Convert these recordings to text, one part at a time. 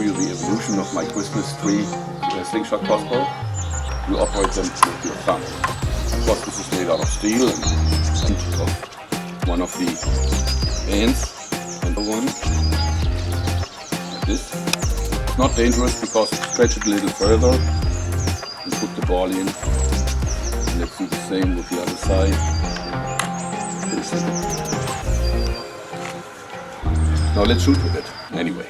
show you the evolution of my Christmas tree slingshot crossbow. You operate them with your thumb. Of course, this is made out of steel and of one of the ends and the one like this. It's not dangerous because you stretch it a little further and put the ball in. And let's do the same with the other side. Pretty simple. Now let's shoot with it anyway.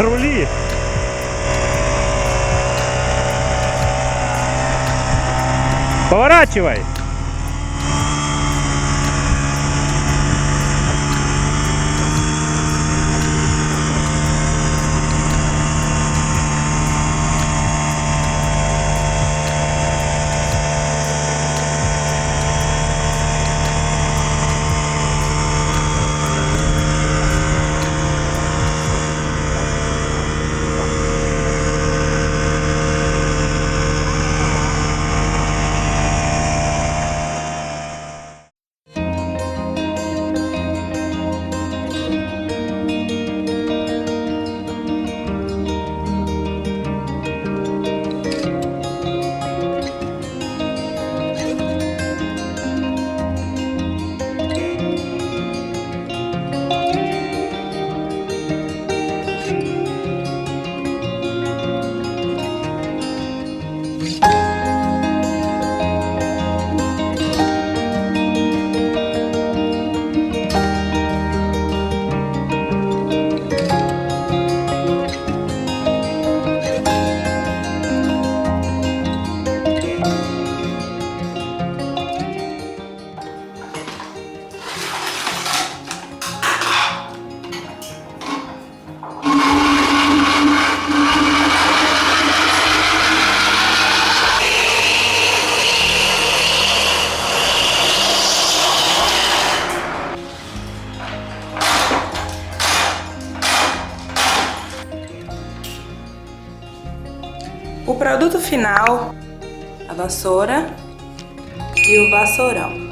Рули! Поворачивай! O produto final, a vassoura e o vassourão.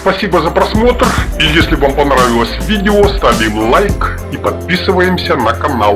Спасибо за просмотр, и если вам понравилось видео, ставим лайк и подписываемся на канал.